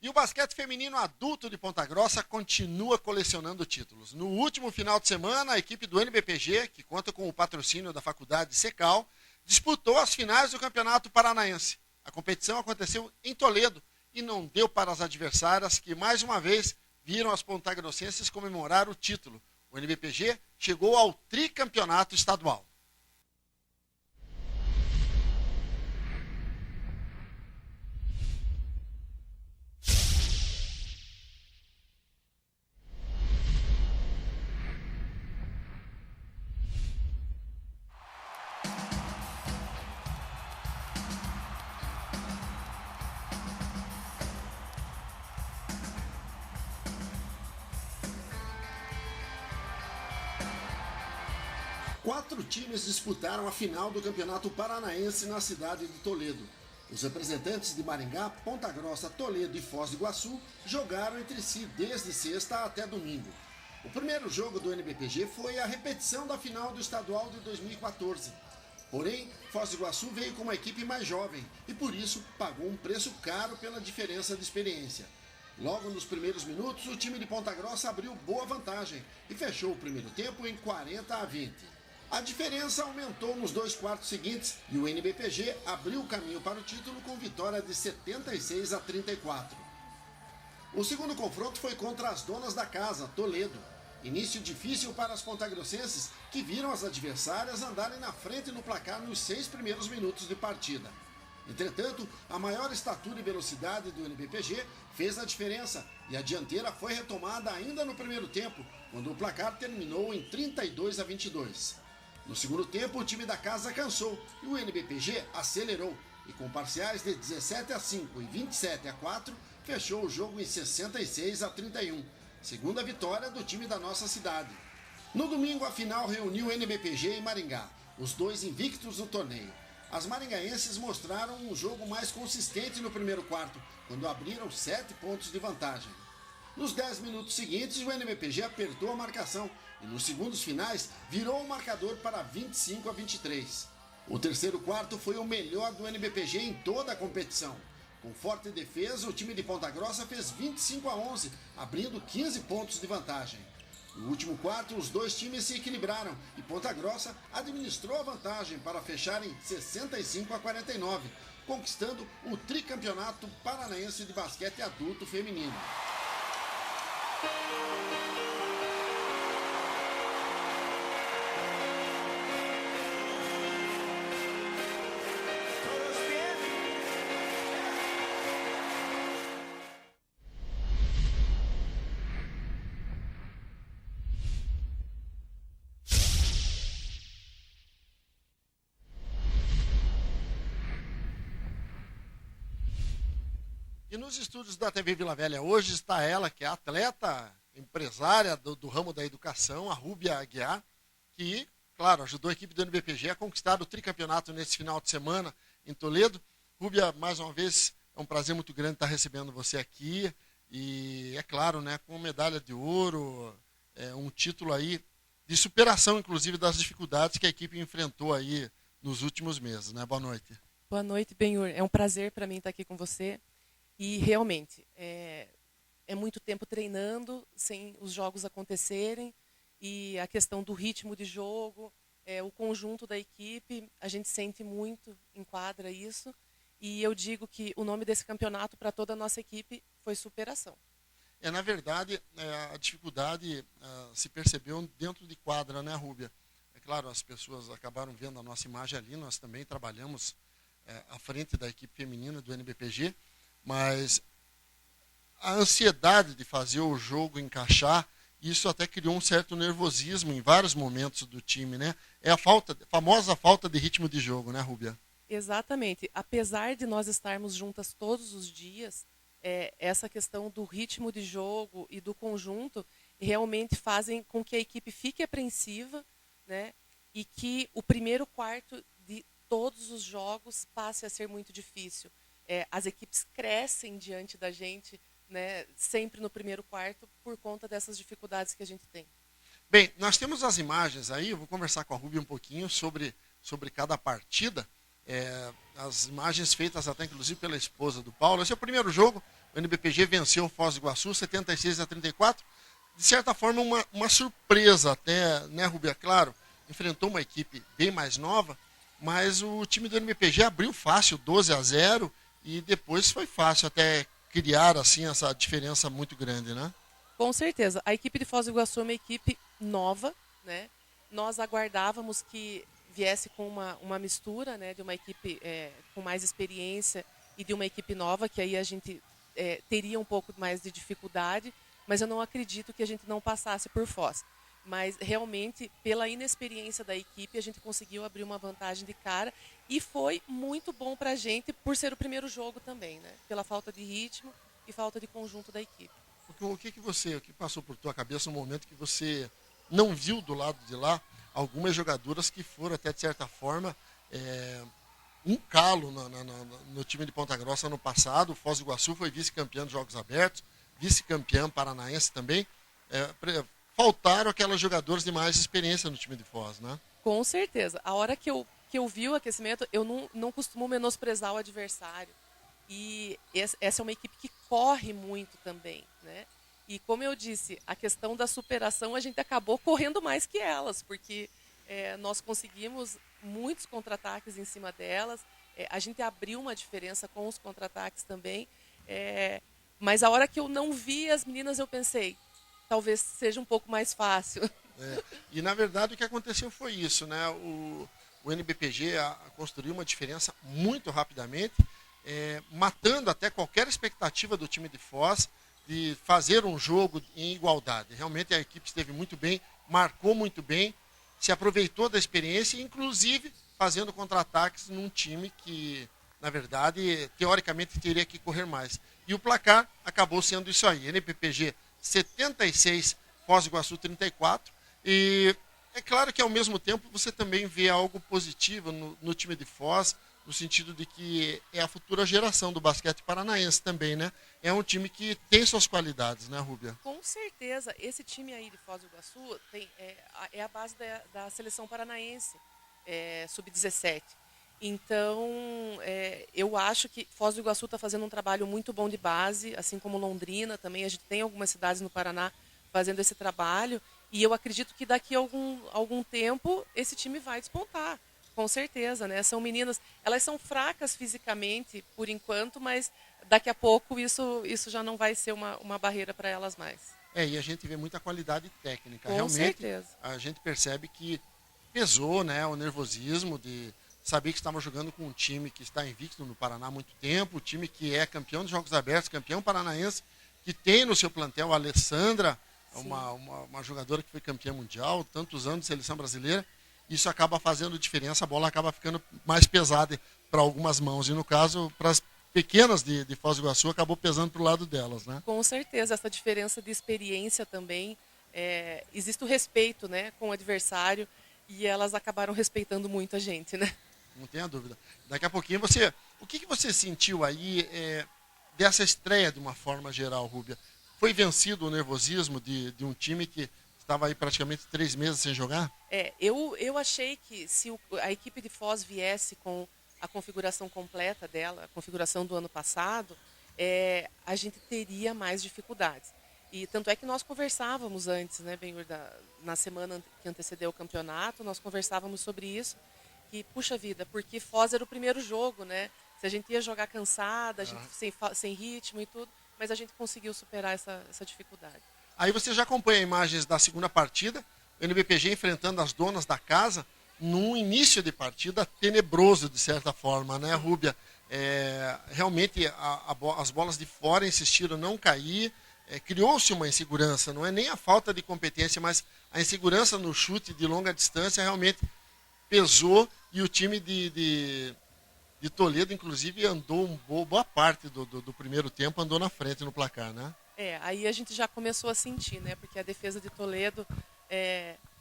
E o basquete feminino adulto de Ponta Grossa continua colecionando títulos. No último final de semana, a equipe do NBPG, que conta com o patrocínio da Faculdade Secal, disputou as finais do Campeonato Paranaense. A competição aconteceu em Toledo e não deu para as adversárias que, mais uma vez, viram as pontagrossenses comemorar o título. O NBPG chegou ao tricampeonato estadual. Quatro times disputaram a final do Campeonato Paranaense na cidade de Toledo. Os representantes de Maringá, Ponta Grossa, Toledo e Foz do Iguaçu jogaram entre si desde sexta até domingo. O primeiro jogo do NBPG foi a repetição da final do estadual de 2014. Porém, Foz do Iguaçu veio com uma equipe mais jovem e por isso pagou um preço caro pela diferença de experiência. Logo nos primeiros minutos, o time de Ponta Grossa abriu boa vantagem e fechou o primeiro tempo em 40-20. A diferença aumentou nos 2 quartos seguintes e o NBPG abriu o caminho para o título com vitória de 76-34. O segundo confronto foi contra as donas da casa, Toledo. Início difícil para as pontagrossenses, que viram as adversárias andarem na frente no placar nos 6 primeiros minutos de partida. Entretanto, a maior estatura e velocidade do NBPG fez a diferença e a dianteira foi retomada ainda no primeiro tempo, quando o placar terminou em 32-22. No segundo tempo, o time da casa cansou e o NBPG acelerou e com parciais de 17-5 e 27-4 fechou o jogo em 66-31, segunda vitória do time da nossa cidade. No domingo, a final reuniu NBPG e Maringá, os dois invictos no torneio. As maringaenses mostraram um jogo mais consistente no primeiro quarto, quando abriram 7 pontos de vantagem. Nos 10 minutos seguintes, o NBPG apertou a marcação e nos segundos finais virou o marcador para 25-23. O terceiro quarto foi o melhor do NBPG em toda a competição. Com forte defesa, o time de Ponta Grossa fez 25-11, abrindo 15 pontos de vantagem. No último quarto, os dois times se equilibraram e Ponta Grossa administrou a vantagem para fechar em 65-49, conquistando o tricampeonato paranaense de basquete adulto feminino. E nos estúdios da TV Vila Velha hoje está ela, que é atleta, empresária do ramo da educação, a Rúbia Aguiar, que, claro, ajudou a equipe do NBPG a conquistar o tricampeonato nesse final de semana em Toledo. Rúbia, mais uma vez, é um prazer muito grande estar recebendo você aqui. E, é claro, né, com medalha de ouro, um título aí de superação, inclusive, das dificuldades que a equipe enfrentou aí nos últimos meses, né? Boa noite. Boa noite, Benhur. É um prazer para mim estar aqui com você. E realmente, é muito tempo treinando, sem os jogos acontecerem, e a questão do ritmo de jogo, o conjunto da equipe, a gente sente muito, enquadra isso, e eu digo que o nome desse campeonato para toda a nossa equipe foi superação. Na verdade, a dificuldade se percebeu dentro de quadra, né, Rúbia? É claro, as pessoas acabaram vendo a nossa imagem ali, nós também trabalhamos à frente da equipe feminina do NBPG, mas a ansiedade de fazer o jogo encaixar, isso até criou um certo nervosismo em vários momentos do time, né? É a famosa falta de ritmo de jogo, né, Rúbia? Exatamente. Apesar de nós estarmos juntas todos os dias, essa questão do ritmo de jogo e do conjunto realmente fazem com que a equipe fique apreensiva, né? E que o primeiro quarto de todos os jogos passe a ser muito difícil. As equipes crescem diante da gente, né, sempre no primeiro quarto, por conta dessas dificuldades que a gente tem. Bem, nós temos as imagens aí, eu vou conversar com a Rúbia um pouquinho sobre cada partida. As imagens feitas até inclusive pela esposa do Paulo. Esse é o primeiro jogo, o NBPG venceu o Foz do Iguaçu 76-34. De certa forma, uma surpresa até, né, Rubia? Claro, enfrentou uma equipe bem mais nova, mas o time do NBPG abriu fácil, 12-0, e depois foi fácil até criar assim essa diferença muito grande, né? Com certeza. A equipe de Foz do Iguaçu é uma equipe nova, né? Nós aguardávamos que viesse com uma mistura, né, de uma equipe com mais experiência e de uma equipe nova, que aí a gente teria um pouco mais de dificuldade, mas eu não acredito que a gente não passasse por Foz. Mas realmente, pela inexperiência da equipe, a gente conseguiu abrir uma vantagem de cara e foi muito bom para a gente por ser o primeiro jogo também, né? Pela falta de ritmo e falta de conjunto da equipe. O que passou por tua cabeça no momento que você não viu do lado de lá algumas jogadoras que foram até de certa forma um calo no time de Ponta Grossa no passado? O Foz do Iguaçu foi vice-campeão de Jogos Abertos, vice-campeão paranaense também. Faltaram aquelas jogadoras de mais experiência no time de Foz, né? Com certeza. A hora que eu vi o aquecimento, eu não costumo menosprezar o adversário. E essa é uma equipe que corre muito também, né? E como eu disse, a questão da superação, a gente acabou correndo mais que elas, porque nós conseguimos muitos contra-ataques em cima delas, a gente abriu uma diferença com os contra-ataques também, mas a hora que eu não vi as meninas, eu pensei, talvez seja um pouco mais fácil. E na verdade o que aconteceu foi isso, né? O NBPG construiu uma diferença muito rapidamente, matando até qualquer expectativa do time de Foz de fazer um jogo em igualdade. Realmente a equipe esteve muito bem, marcou muito bem, se aproveitou da experiência, inclusive fazendo contra-ataques num time que, na verdade, teoricamente teria que correr mais. E o placar acabou sendo isso aí, NBPG 76, Foz do Iguaçu 34, e é claro que ao mesmo tempo você também vê algo positivo no time de Foz, no sentido de que é a futura geração do basquete paranaense também, né? É um time que tem suas qualidades, né, Rúbia? Com certeza. Esse time aí de Foz do Iguaçu é a base da seleção paranaense, sub-17. Então, eu acho que Foz do Iguaçu está fazendo um trabalho muito bom de base, assim como Londrina também. A gente tem algumas cidades no Paraná fazendo esse trabalho. E eu acredito que daqui a algum tempo esse time vai despontar. Com certeza, né? São meninas, elas são fracas fisicamente por enquanto, mas daqui a pouco isso já não vai ser uma barreira para elas mais. E a gente vê muita qualidade técnica. Com Realmente, certeza. a gente percebe que pesou, né, o nervosismo de saber que estava jogando com um time que está invicto no Paraná há muito tempo, um time que é campeão de Jogos Abertos, campeão paranaense, que tem no seu plantel a Alessandra, uma jogadora que foi campeã mundial, tantos anos de seleção brasileira. Isso acaba fazendo diferença, a bola acaba ficando mais pesada para algumas mãos. E no caso, para as pequenas de Foz do Iguaçu, acabou pesando para o lado delas, né? Com certeza, essa diferença de experiência também. Existe o respeito, né, com o adversário e elas acabaram respeitando muito a gente, né? Não tenha dúvida. Daqui a pouquinho o que você sentiu aí dessa estreia de uma forma geral, Rúbia? Foi vencido o nervosismo de um time que estava aí praticamente 3 meses sem jogar? Eu achei que se a equipe de Foz viesse com a configuração completa dela, a configuração do ano passado, a gente teria mais dificuldades. E tanto é que nós conversávamos antes, né, Benhur, na semana que antecedeu o campeonato, nós conversávamos sobre isso, que, puxa vida, porque Foz era o primeiro jogo, né? Se a gente ia jogar cansada, a gente sem ritmo e tudo, mas a gente conseguiu superar essa dificuldade. Aí você já acompanha imagens da segunda partida, o NBPG enfrentando as donas da casa, num início de partida tenebroso, de certa forma, né, Rúbia? Realmente as bolas de fora insistiram em não cair, criou-se uma insegurança, não é nem a falta de competência, mas a insegurança no chute de longa distância realmente pesou, e o time de Toledo, inclusive, andou boa parte do primeiro tempo, andou na frente no placar, né? Aí a gente já começou a sentir, né? Porque a defesa de Toledo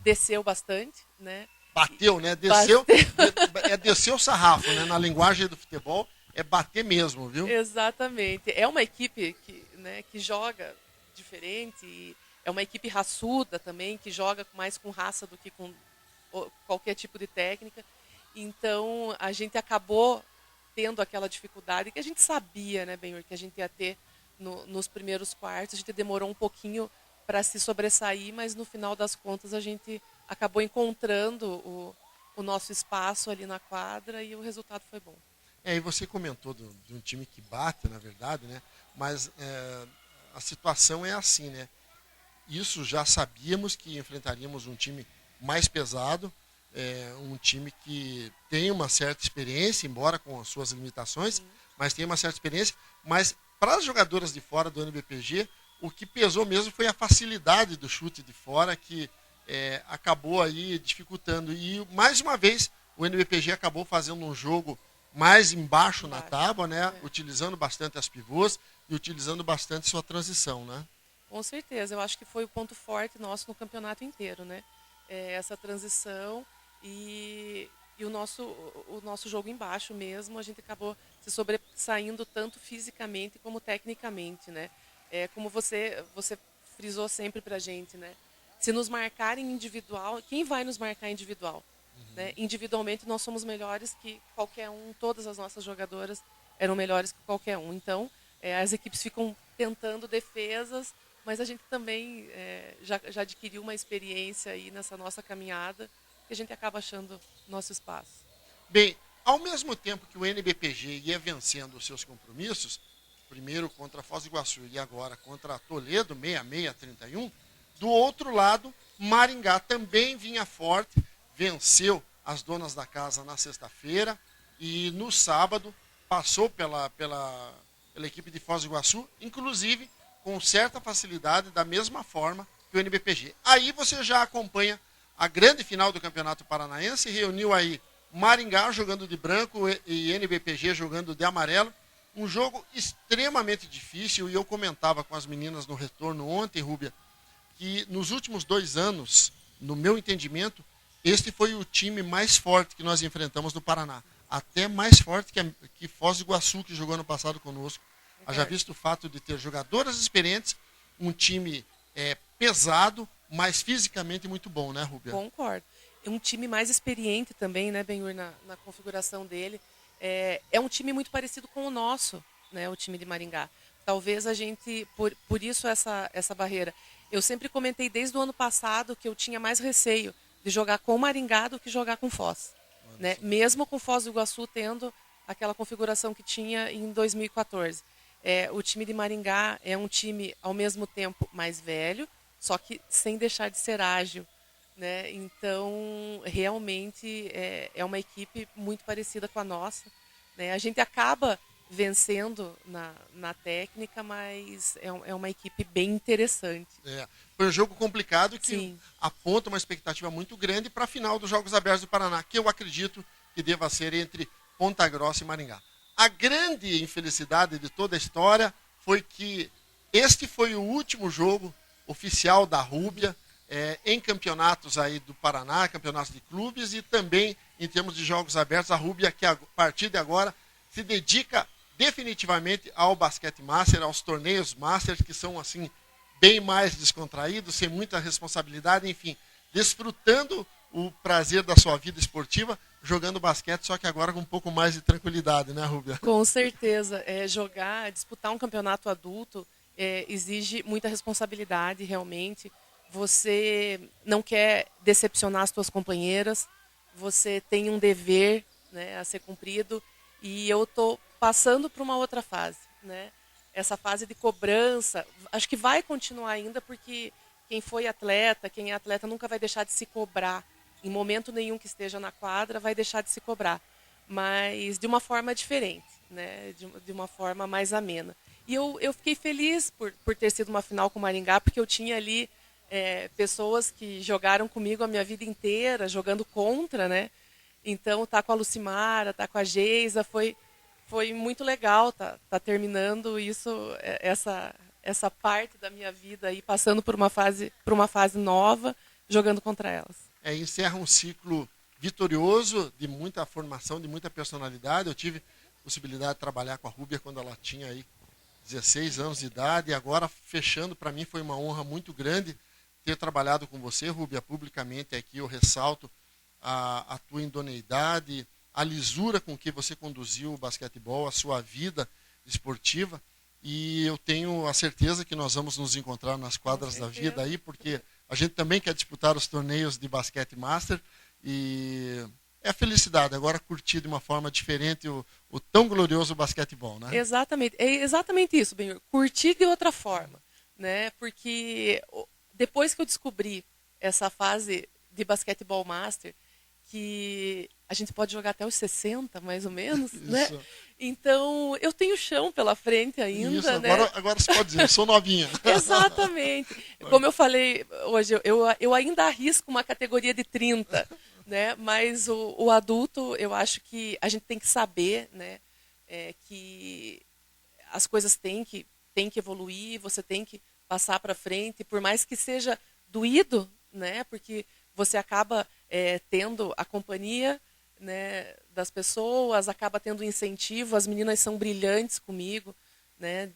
desceu bastante, né? Bateu, né? Desceu o sarrafo, né? Na linguagem do futebol, é bater mesmo, viu? Exatamente. É uma equipe que joga diferente, e é uma equipe raçuda também, que joga mais com raça do que com qualquer tipo de técnica. Então, a gente acabou tendo aquela dificuldade que a gente sabia, né, Benhur, que a gente ia ter nos primeiros quartos. A gente demorou um pouquinho para se sobressair, mas no final das contas a gente acabou encontrando o nosso espaço ali na quadra e o resultado foi bom. E você comentou de um time que bate, na verdade, né? Mas a situação é assim, né? Isso já sabíamos que enfrentaríamos um time mais pesado, um time que tem uma certa experiência, embora com as suas limitações, mas tem uma certa experiência. Mas para as jogadoras de fora do NBPG, o que pesou mesmo foi a facilidade do chute de fora, que acabou aí dificultando. E mais uma vez o NBPG acabou fazendo um jogo mais embaixo na tábua, né? Utilizando bastante as pivôs e utilizando bastante sua transição, né? Com certeza, eu acho que foi o ponto forte nosso no campeonato inteiro, né? Essa transição e o nosso jogo embaixo mesmo, a gente acabou se sobressaindo tanto fisicamente como tecnicamente, né? Como você frisou sempre pra gente, né? Se nos marcarem individual, quem vai nos marcar individual? Né? Individualmente nós somos melhores que qualquer um, todas as nossas jogadoras eram melhores que qualquer um. Então, as equipes ficam tentando defesas, mas a gente também já adquiriu uma experiência aí nessa nossa caminhada que a gente acaba achando nosso espaço. Bem, ao mesmo tempo que o NBPG ia vencendo os seus compromissos, primeiro contra Foz do Iguaçu e agora contra a Toledo, 66-31, do outro lado, Maringá também vinha forte, venceu as donas da casa na sexta-feira e no sábado passou pela equipe de Foz do Iguaçu, inclusive com certa facilidade, da mesma forma que o NBPG. Aí você já acompanha a grande final do Campeonato Paranaense, reuniu aí Maringá jogando de branco e NBPG jogando de amarelo. Um jogo extremamente difícil, e eu comentava com as meninas no retorno ontem, Rúbia, que nos últimos 2 anos, no meu entendimento, este foi o time mais forte que nós enfrentamos no Paraná. Até mais forte que Foz do Iguaçu, que jogou ano passado conosco. Haja visto o fato de ter jogadoras experientes, um time pesado, mas fisicamente muito bom, né, Rúbia? Concordo. Um time mais experiente também, né, Benhur, na configuração dele. É um time muito parecido com o nosso, né, o time de Maringá. Talvez a gente, por isso essa barreira. Eu sempre comentei desde o ano passado que eu tinha mais receio de jogar com Maringá do que jogar com Foz. Né? Mesmo com Foz do Iguaçu tendo aquela configuração que tinha em 2014. O time de Maringá é um time, ao mesmo tempo, mais velho, só que sem deixar de ser ágil. Né? Então, realmente, é uma equipe muito parecida com a nossa. Né? A gente acaba vencendo na técnica, mas é uma equipe bem interessante. Foi um jogo complicado que Sim. aponta uma expectativa muito grande para a final dos Jogos Abertos do Paraná, que eu acredito que deva ser entre Ponta Grossa e Maringá. A grande infelicidade de toda a história foi que este foi o último jogo oficial da Rúbia em campeonatos aí do Paraná, campeonatos de clubes, e também em termos de Jogos Abertos, a Rúbia, que a partir de agora se dedica definitivamente ao basquete master, aos torneios masters, que são assim bem mais descontraídos, sem muita responsabilidade, enfim, desfrutando o prazer da sua vida esportiva, jogando basquete, só que agora com um pouco mais de tranquilidade, né, Rúbia? Com certeza. Disputar um campeonato adulto exige muita responsabilidade, realmente. Você não quer decepcionar as suas companheiras, você tem um dever, né, a ser cumprido, e eu estou passando para uma outra fase, né? Essa fase de cobrança, acho que vai continuar ainda, porque quem é atleta nunca vai deixar de se cobrar. Em momento nenhum que esteja na quadra vai deixar de se cobrar, mas de uma forma diferente, né? De uma forma mais amena. E eu fiquei feliz por ter sido uma final com o Maringá, porque eu tinha ali pessoas que jogaram comigo a minha vida inteira, jogando contra, né? Então, tá com a Lucimara, tá com a Geisa, foi muito legal, tá terminando isso, essa parte da minha vida aí, passando por uma fase nova, jogando contra elas. Encerra um ciclo vitorioso, de muita formação, de muita personalidade. Eu tive possibilidade de trabalhar com a Rúbia quando ela tinha aí 16 anos de idade, e agora, fechando, para mim foi uma honra muito grande ter trabalhado com você, Rúbia, publicamente aqui. Eu ressalto a tua idoneidade, a lisura com que você conduziu o basquetebol, a sua vida esportiva, e eu tenho a certeza que nós vamos nos encontrar nas quadras da vida aí, porque a gente também quer disputar os torneios de basquete master, e é a felicidade, agora curtir de uma forma diferente o tão glorioso basquetebol, né? Exatamente, é exatamente isso, Benhur, curtir de outra forma, né? Porque depois que eu descobri essa fase de basquetebol master, que a gente pode jogar até os 60, mais ou menos, né? Então, eu tenho chão pela frente ainda, isso, né? Agora você pode dizer, eu sou novinha. Exatamente. Como eu falei hoje, eu ainda arrisco uma categoria de 30, né? Mas o adulto, eu acho que a gente tem que saber, né? Que as coisas têm que evoluir, você tem que passar para frente, por mais que seja doído, né? Porque você acaba tendo a companhia, né, das pessoas, acaba tendo incentivo, as meninas são brilhantes comigo, né?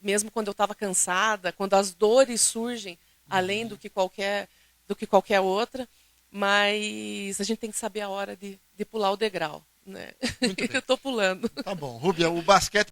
Mesmo quando eu estava cansada, quando as dores surgem além do que qualquer outra, mas a gente tem que saber a hora de pular o degrau, né? Eu estou pulando. Tá bom, Rúbia, o basquete